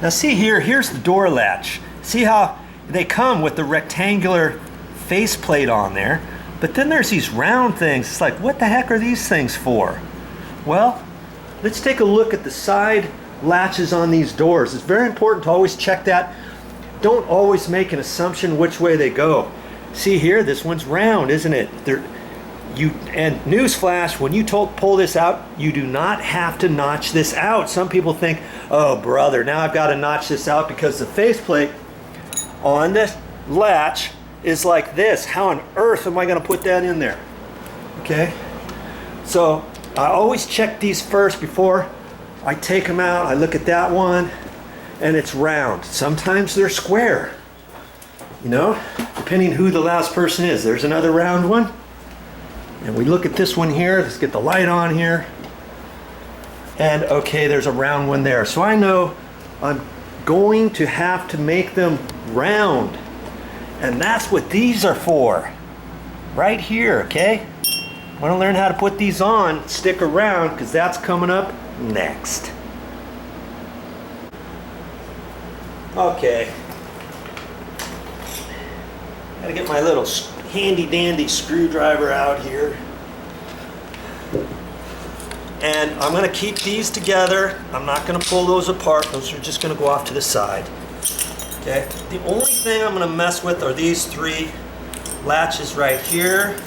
Now see here, here's the door latch. See how they come with the rectangular faceplate on there, but then there's these round things. It's like, what the heck are these things for? Well, let's take a look at the side latches on these doors. It's very important to always check that. Don't always make an assumption which way they go. See here, this one's round, isn't it? And newsflash, when you pull this out, you do not have to notch this out. Some people think, oh brother, now I've got to notch this out because the faceplate on this latch is like this. How on earth am I going to put that in there? Okay, so I always check these first before I take them out. I look at that one and it's round. Sometimes they're square, you know, depending who the last person is. There's another round one. And we look at this one here. Let's get the light on here. And okay, there's a round one there. So I know I'm going to have to make them round. And that's what these are for. Right here, okay? Want to learn how to put these on, stick around, because that's coming up next. Okay. Gotta get my little handy dandy screwdriver out here. And I'm going to keep these together. I'm not going to pull those apart. Those are just going to go off to the side. Okay. The only thing I'm going to mess with are these three latches right here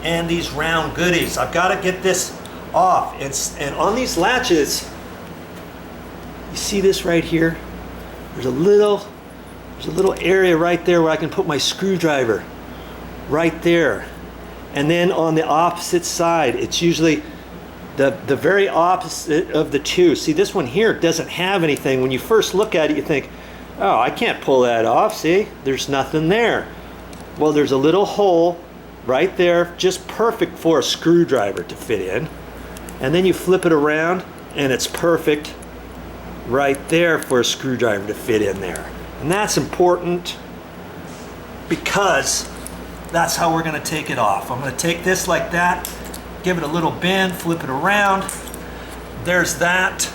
and these round goodies. I've got to get this off. And on these latches, you see this right here? There's a little area right there where I can put my screwdriver. Right there. And then on the opposite side, it's usually the very opposite of the two. See, this one here doesn't have anything. When you first look at it, you think, oh, I can't pull that off. See, there's nothing there. Well, there's a little hole right there, just perfect for a screwdriver to fit in. And then you flip it around and it's perfect right there for a screwdriver to fit in there. And that's important because that's how we're going to take it off. I'm going to take this like that, give it a little bend, flip it around. There's that.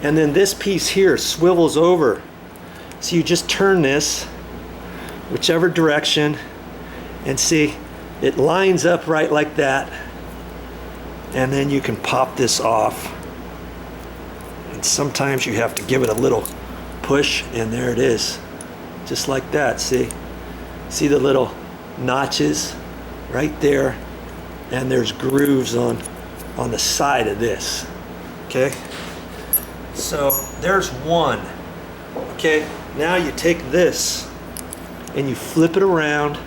And then this piece here swivels over. So you just turn this whichever direction and see it lines up right like that. And then you can pop this off. And sometimes you have to give it a little push, and there it is. Just like that, see? See the little notches right there, and there's grooves on the side of this. Okay, so there's one. Okay, now you take this and you flip it around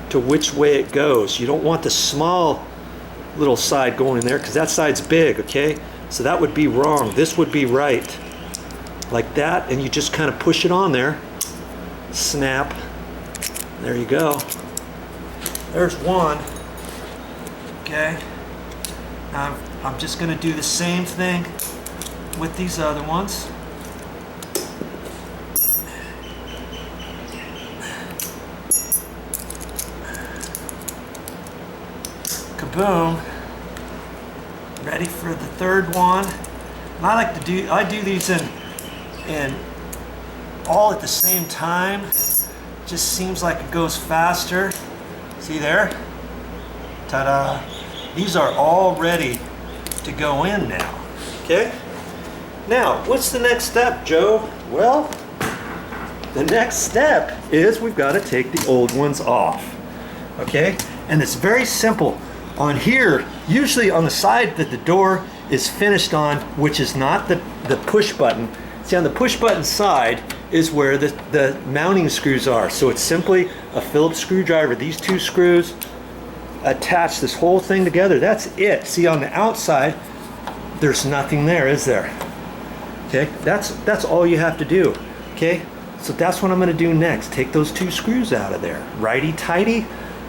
to which way it goes. You don't want the small little side going in there because that side's big. Okay, so that would be wrong. This would be right, like that, and you just kind of push it on there. Snap. There you go. There's one. Okay. Now I'm just going to do the same thing with these other ones. Kaboom. Ready for the third one. And I do these in all at the same time. Just seems like it goes faster. See there? Ta-da! These are all ready to go in now. Okay? Now, what's the next step, Joe? Well, the next step is we've got to take the old ones off. Okay? And it's very simple. On here, usually on the side that the door is finished on, which is not the push button. See, on the push button side is where the mounting screws are. So it's simply a Phillips screwdriver. These two screws attach this whole thing together. That's it. See, on the outside, there's nothing there, is there? Okay, that's all you have to do. Okay, so that's what I'm going to do next. Take those two screws out of there. Righty tighty,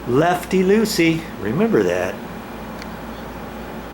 lefty loosey. Remember that.